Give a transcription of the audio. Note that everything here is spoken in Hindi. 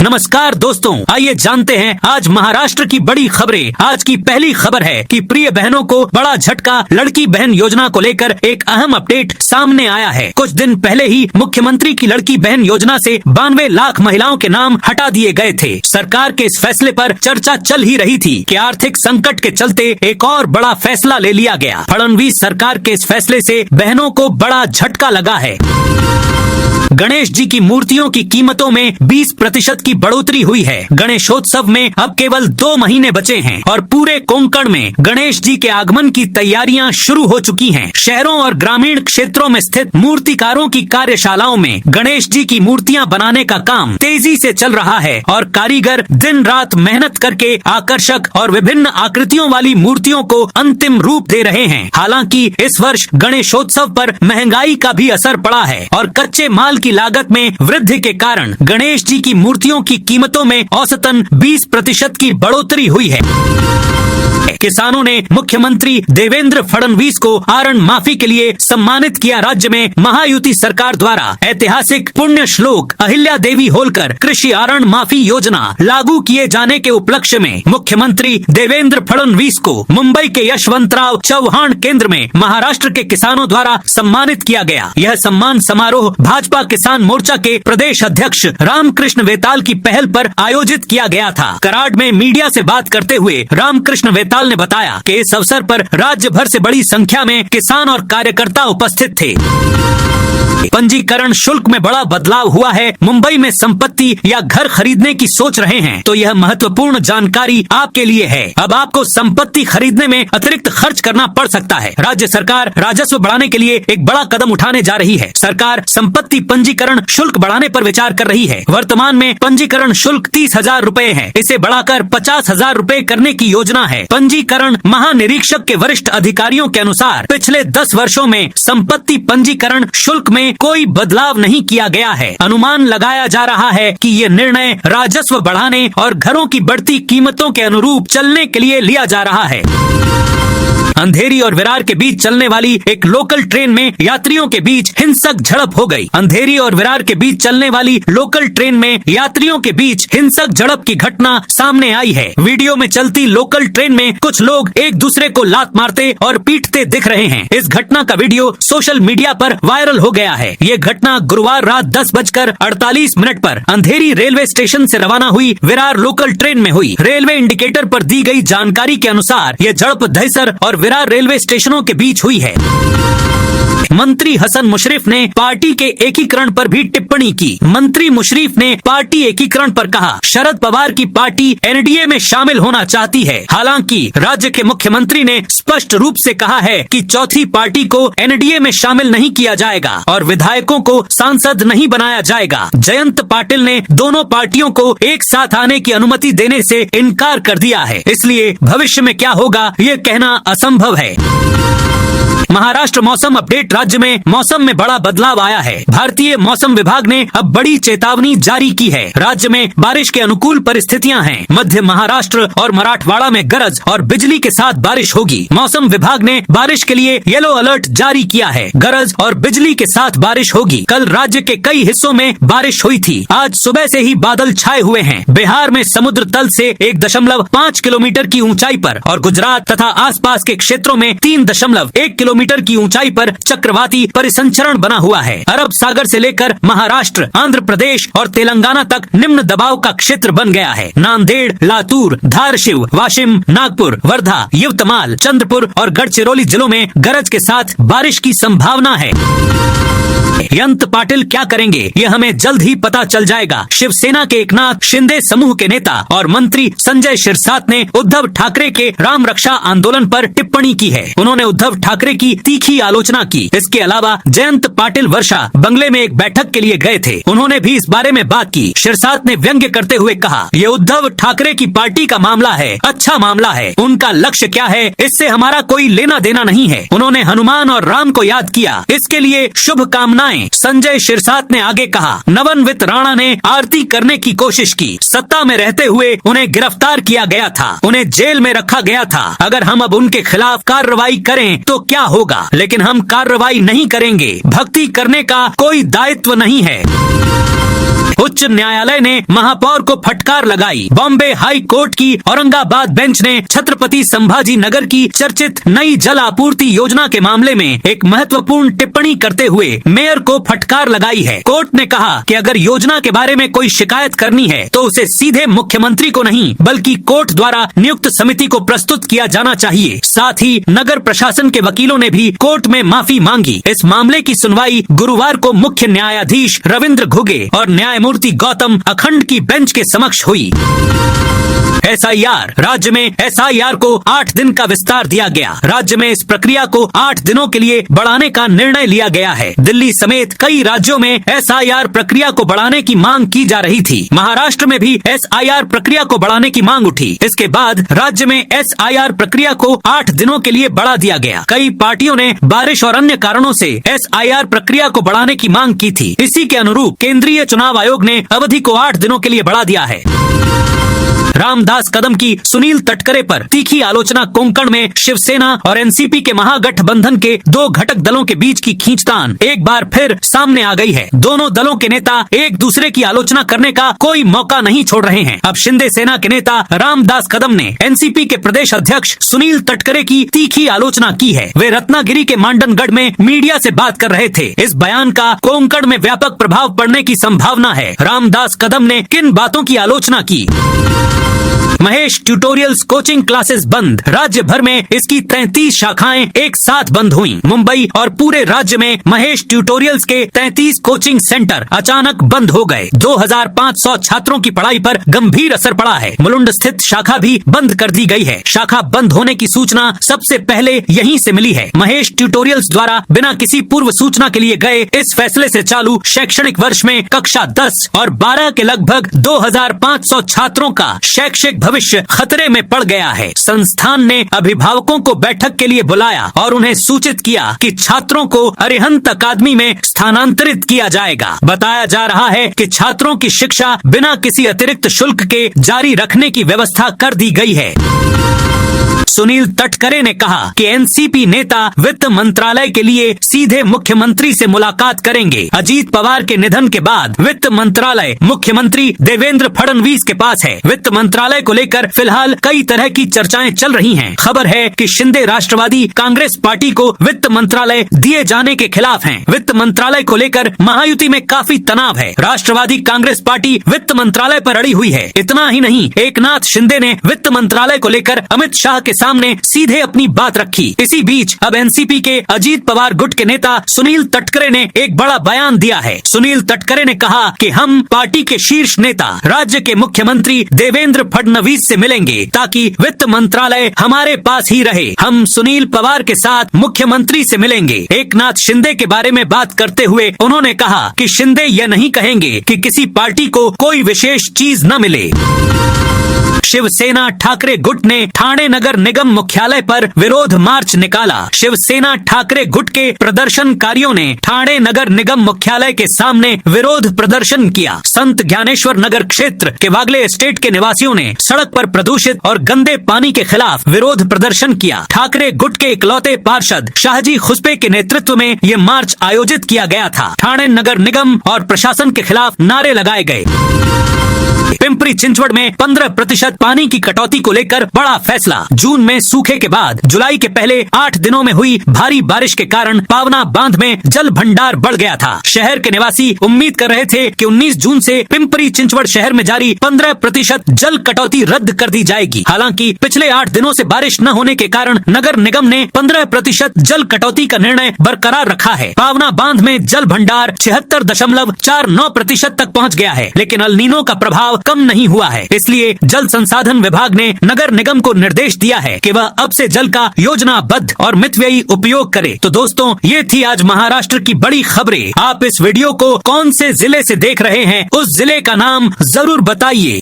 नमस्कार दोस्तों, आइए जानते हैं आज महाराष्ट्र की बड़ी खबरें। आज की पहली खबर है कि प्रिय बहनों को बड़ा झटका, लड़की बहन योजना को लेकर एक अहम अपडेट सामने आया है। कुछ दिन पहले ही मुख्यमंत्री की लड़की बहन योजना से 92 लाख महिलाओं के नाम हटा दिए गए थे। सरकार के इस फैसले पर चर्चा चल ही रही थी कि आर्थिक संकट के चलते एक और बड़ा फैसला ले लिया गया। फडणवीस सरकार के इस फैसले से बहनों को बड़ा झटका लगा है। गणेश जी की मूर्तियों की कीमतों में 20% की बढ़ोतरी हुई है। गणेशोत्सव में अब केवल 2 महीने बचे हैं और पूरे कोंकण में गणेश जी के आगमन की तैयारियां शुरू हो चुकी हैं। शहरों और ग्रामीण क्षेत्रों में स्थित मूर्तिकारों की कार्यशालाओं में गणेश जी की मूर्तियां बनाने का काम तेजी से चल रहा है और कारीगर दिन रात मेहनत करके आकर्षक और विभिन्न आकृतियों वाली मूर्तियों को अंतिम रूप दे रहे हैं। हालांकि इस वर्ष गणेशोत्सव पर महंगाई का भी असर पड़ा है और कच्चे माल की लागत में वृद्धि के कारण गणेश जी की मूर्तियों की कीमतों में औसतन 20% की बढ़ोतरी हुई है। किसानों ने मुख्यमंत्री देवेंद्र फडणवीस को आरण माफी के लिए सम्मानित किया। राज्य में महायुति सरकार द्वारा ऐतिहासिक पुण्य श्लोक अहिल्या देवी होलकर कृषि आरण माफी योजना लागू किए जाने के उपलक्ष्य में मुख्यमंत्री देवेंद्र फडणवीस को मुंबई के यशवंतराव चौहान केंद्र में महाराष्ट्र के किसानों द्वारा सम्मानित किया गया। यह सम्मान समारोह भाजपा किसान मोर्चा के प्रदेश अध्यक्ष रामकृष्ण वेताल की पहल पर आयोजित किया गया था। कराड़ में मीडिया से बात करते हुए रामकृष्ण वेताल ने बताया कि इस अवसर पर राज्य भर से बड़ी संख्या में किसान और कार्यकर्ता उपस्थित थे। पंजीकरण शुल्क में बड़ा बदलाव हुआ है। मुंबई में संपत्ति या घर खरीदने की सोच रहे हैं तो यह महत्वपूर्ण जानकारी आपके लिए है। अब आपको संपत्ति खरीदने में अतिरिक्त खर्च करना पड़ सकता है। राज्य सरकार राजस्व बढ़ाने के लिए एक बड़ा कदम उठाने जा रही है। सरकार संपत्ति पंजीकरण शुल्क बढ़ाने पर विचार कर रही है। वर्तमान में पंजीकरण शुल्क 30,000 रूपए है। इसे बढ़ाकर 50,000 रूपए करने की योजना है। पंजीकरण महानिरीक्षक के वरिष्ठ अधिकारियों के अनुसार पिछले 10 वर्षों में संपत्ति पंजीकरण शुल्क में कोई बदलाव नहीं किया गया है। अनुमान लगाया जा रहा है कि ये निर्णय राजस्व बढ़ाने और घरों की बढ़ती कीमतों के अनुरूप चलने के लिए लिया जा रहा है। अंधेरी और विरार के बीच चलने वाली एक लोकल ट्रेन में यात्रियों के बीच हिंसक झड़प हो गई। अंधेरी और विरार के बीच चलने वाली लोकल ट्रेन में यात्रियों के बीच हिंसक झड़प की घटना सामने आई है। वीडियो में चलती लोकल ट्रेन में कुछ लोग एक दूसरे को लात मारते और पीटते दिख रहे हैं। इस घटना का वीडियो सोशल मीडिया पर वायरल हो गया है। ये घटना गुरुवार रात 10:48 पर अंधेरी रेलवे स्टेशन से रवाना हुई विरार लोकल ट्रेन में हुई। रेलवे इंडिकेटर पर दी गई जानकारी के अनुसार ये झड़प दहिसर और विरार रेलवे स्टेशनों के बीच हुई है। मंत्री हसन मुशर्रफ ने पार्टी के एकीकरण पर भी टिप्पणी की। मंत्री मुशर्रफ ने पार्टी एकीकरण पर कहा, शरद पवार की पार्टी एनडीए में शामिल होना चाहती है। हालांकि राज्य के मुख्यमंत्री ने स्पष्ट रूप से कहा है कि चौथी पार्टी को एनडीए में शामिल नहीं किया जाएगा और विधायकों को सांसद नहीं बनाया जाएगा। जयंत पाटिल ने दोनों पार्टियों को एक साथ आने की अनुमति देने से इनकार कर दिया है। इसलिए भविष्य में क्या होगा ये कहना असंभव है। महाराष्ट्र मौसम अपडेट। राज्य में मौसम में बड़ा बदलाव आया है। भारतीय मौसम विभाग ने अब बड़ी चेतावनी जारी की है। राज्य में बारिश के अनुकूल परिस्थितियां हैं। मध्य महाराष्ट्र और मराठवाड़ा में गरज और बिजली के साथ बारिश होगी। मौसम विभाग ने बारिश के लिए येलो अलर्ट जारी किया है। गरज और बिजली के साथ बारिश होगी। कल राज्य के कई हिस्सों में बारिश हुई थी। आज सुबह से ही बादल छाए हुए हैं। बिहार में समुद्र तल से 1.5 किलोमीटर की ऊंचाई पर और गुजरात तथा आसपास के क्षेत्रों में 3.1 किलोमीटर की ऊंचाई पर चक्रवाती परिसंचरण बना हुआ है। अरब सागर से लेकर महाराष्ट्र, आंध्र प्रदेश और तेलंगाना तक निम्न दबाव का क्षेत्र बन गया है। नांदेड़, लातूर, धारशिव, वाशिम, नागपुर, वर्धा, यवतमाल, चंद्रपुर और गढ़चिरौली जिलों में गरज के साथ बारिश की संभावना है। जयंत पाटिल क्या करेंगे ये हमें जल्द ही पता चल जाएगा। शिवसेना के एकनाथ शिंदे समूह के नेता और मंत्री संजय शिरसाट ने उद्धव ठाकरे के राम रक्षा आंदोलन पर टिप्पणी की है। उन्होंने उद्धव ठाकरे की तीखी आलोचना की। इसके अलावा जयंत पाटिल वर्षा बंगले में एक बैठक के लिए गए थे। उन्होंने भी इस बारे में बात की। शिरसाट ने व्यंग्य करते हुए कहा, ये उद्धव ठाकरे की पार्टी का मामला है, अच्छा मामला है। उनका लक्ष्य क्या है इससे हमारा कोई लेना देना नहीं है। उन्होंने हनुमान और राम को याद किया, इसके लिए शुभकामनाएं। संजय शिरसाट ने आगे कहा, नवनवित राणा ने आरती करने की कोशिश की। सत्ता में रहते हुए उन्हें गिरफ्तार किया गया था, उन्हें जेल में रखा गया था। अगर हम अब उनके खिलाफ कार्रवाई करें तो क्या होगा, लेकिन हम कार्रवाई पढ़ाई नहीं करेंगे। भक्ति करने का कोई दायित्व नहीं है। उच्च न्यायालय ने महापौर को फटकार लगाई। बॉम्बे हाई कोर्ट की औरंगाबाद बेंच ने छत्रपति संभाजी नगर की चर्चित नई जल आपूर्ति योजना के मामले में एक महत्वपूर्ण टिप्पणी करते हुए मेयर को फटकार लगाई है। कोर्ट ने कहा कि अगर योजना के बारे में कोई शिकायत करनी है तो उसे सीधे मुख्यमंत्री को नहीं बल्कि कोर्ट द्वारा नियुक्त समिति को प्रस्तुत किया जाना चाहिए। साथ ही नगर प्रशासन के वकीलों ने भी कोर्ट में माफी मांगी। इस मामले की सुनवाई गुरुवार को मुख्य न्यायाधीश रविंद्र घुगे और न्यायमूर्ति गौतम अखंड की बेंच के समक्ष हुई। SIR राज्य में SIR को 8 दिन का विस्तार दिया गया। राज्य में इस प्रक्रिया को 8 दिनों के लिए बढ़ाने का निर्णय लिया गया है। दिल्ली समेत कई राज्यों में SIR प्रक्रिया को बढ़ाने की मांग की जा रही थी। महाराष्ट्र में भी SIR प्रक्रिया को बढ़ाने की मांग उठी। इसके बाद राज्य में SIR प्रक्रिया को 8 दिनों के लिए बढ़ा दिया गया। कई पार्टियों ने बारिश और अन्य कारणों से SIR प्रक्रिया को बढ़ाने की मांग की थी। इसी के अनुरूप केंद्रीय चुनाव आयोग ने अवधि को 8 दिनों के लिए बढ़ा दिया है। रामदास कदम की सुनील तटकरे पर तीखी आलोचना। कोंकण में शिवसेना और एनसीपी के महागठबंधन के दो घटक दलों के बीच की खींचतान एक बार फिर सामने आ गई है। दोनों दलों के नेता एक दूसरे की आलोचना करने का कोई मौका नहीं छोड़ रहे हैं। अब शिंदे सेना के नेता रामदास कदम ने एनसीपी के प्रदेश अध्यक्ष सुनील तटकरे की तीखी आलोचना की है। वे रत्नागिरी के मांडनगढ़ में मीडिया से बात कर रहे थे। इस बयान का कोंकण में व्यापक प्रभाव पड़ने की संभावना है। रामदास कदम ने किन बातों की आलोचना की? महेश ट्यूटोरियल्स कोचिंग क्लासेस बंद। राज्य भर में इसकी 33 शाखाएं एक साथ बंद हुई। मुंबई और पूरे राज्य में महेश ट्यूटोरियल्स के 33 कोचिंग सेंटर अचानक बंद हो गए। 2500 छात्रों की पढ़ाई पर गंभीर असर पड़ा है। मुलुंड स्थित शाखा भी बंद कर दी गई है। शाखा बंद होने की सूचना सबसे पहले यहीं से मिली है। महेश ट्यूटोरियल्स द्वारा बिना किसी पूर्व सूचना के लिए गए इस फैसले से चालू शैक्षणिक वर्ष में कक्षा 10 और 12 के लगभग 2500 छात्रों का शैक्षिक भविष्य खतरे में पड़ गया है। संस्थान ने अभिभावकों को बैठक के लिए बुलाया और उन्हें सूचित किया कि छात्रों को अरिहंत अकादमी में स्थानांतरित किया जाएगा। बताया जा रहा है कि छात्रों की शिक्षा बिना किसी अतिरिक्त शुल्क के जारी रखने की व्यवस्था कर दी गई है। सुनील तटकरे ने कहा कि एनसीपी नेता वित्त मंत्रालय के लिए सीधे मुख्यमंत्री से मुलाकात करेंगे। अजीत पवार के निधन के बाद वित्त मंत्रालय मुख्यमंत्री देवेंद्र फडणवीस के पास है। वित्त मंत्रालय को लेकर फिलहाल कई तरह की चर्चाएं चल रही हैं। खबर है कि शिंदे राष्ट्रवादी कांग्रेस पार्टी को वित्त मंत्रालय दिए जाने के खिलाफ हैं। वित्त मंत्रालय को लेकर महायुति में काफी तनाव है। राष्ट्रवादी कांग्रेस पार्टी वित्त मंत्रालय पर अड़ी हुई है। इतना ही नहीं, एकनाथ शिंदे ने वित्त मंत्रालय को लेकर अमित शाह के सामने सीधे अपनी बात रखी। इसी बीच अब एनसीपी के अजीत पवार गुट के नेता सुनील तटकरे ने एक बड़ा बयान दिया है। सुनील तटकरे ने कहा कि हम पार्टी के शीर्ष नेता राज्य के मुख्यमंत्री देवेंद्र फडणवीस से मिलेंगे ताकि वित्त मंत्रालय हमारे पास ही रहे। हम सुनील पवार के साथ मुख्यमंत्री से मिलेंगे। एकनाथ शिंदे के बारे में बात करते हुए उन्होंने कहा कि शिंदे यह नहीं कहेंगे कि किसी पार्टी को कोई विशेष चीज न मिले। शिवसेना ठाकरे गुट ने ठाणे नगर निगम मुख्यालय पर विरोध मार्च निकाला। शिवसेना ठाकरे गुट के प्रदर्शनकारियों ने ठाणे नगर निगम मुख्यालय के सामने विरोध प्रदर्शन किया। संत ज्ञानेश्वर नगर क्षेत्र के वागले एस्टेट के निवासियों ने सड़क पर प्रदूषित और गंदे पानी के खिलाफ विरोध प्रदर्शन किया। ठाकरे गुट के इकलौते पार्षद शाहजी खुसपे के नेतृत्व में ये मार्च आयोजित किया गया था। ठाणे नगर निगम और प्रशासन के खिलाफ नारे लगाए गए। पिंपरी चिंचवड़ में 15% पानी की कटौती को लेकर बड़ा फैसला। जून में सूखे के बाद जुलाई के पहले 8 दिनों में हुई भारी बारिश के कारण पावना बांध में जल भंडार बढ़ गया था। शहर के निवासी उम्मीद कर रहे थे कि 19 जून से पिंपरी चिंचवड़ शहर में जारी 15% जल कटौती रद्द कर दी जाएगी। हालांकि पिछले 8 दिनों से बारिश न होने के कारण नगर निगम ने 15% जल कटौती का निर्णय बरकरार रखा है। पावना बांध में जल भंडार 76.49% तक पहुँच गया है, लेकिन अल नीनो का प्रभाव कम नहीं हुआ है। इसलिए जल संसाधन विभाग ने नगर निगम को निर्देश दिया है कि वह अब से जल का योजनाबद्ध और मितव्ययी उपयोग करे। तो दोस्तों, ये थी आज महाराष्ट्र की बड़ी खबरें। आप इस वीडियो को कौन से जिले से देख रहे हैं, उस जिले का नाम जरूर बताइए।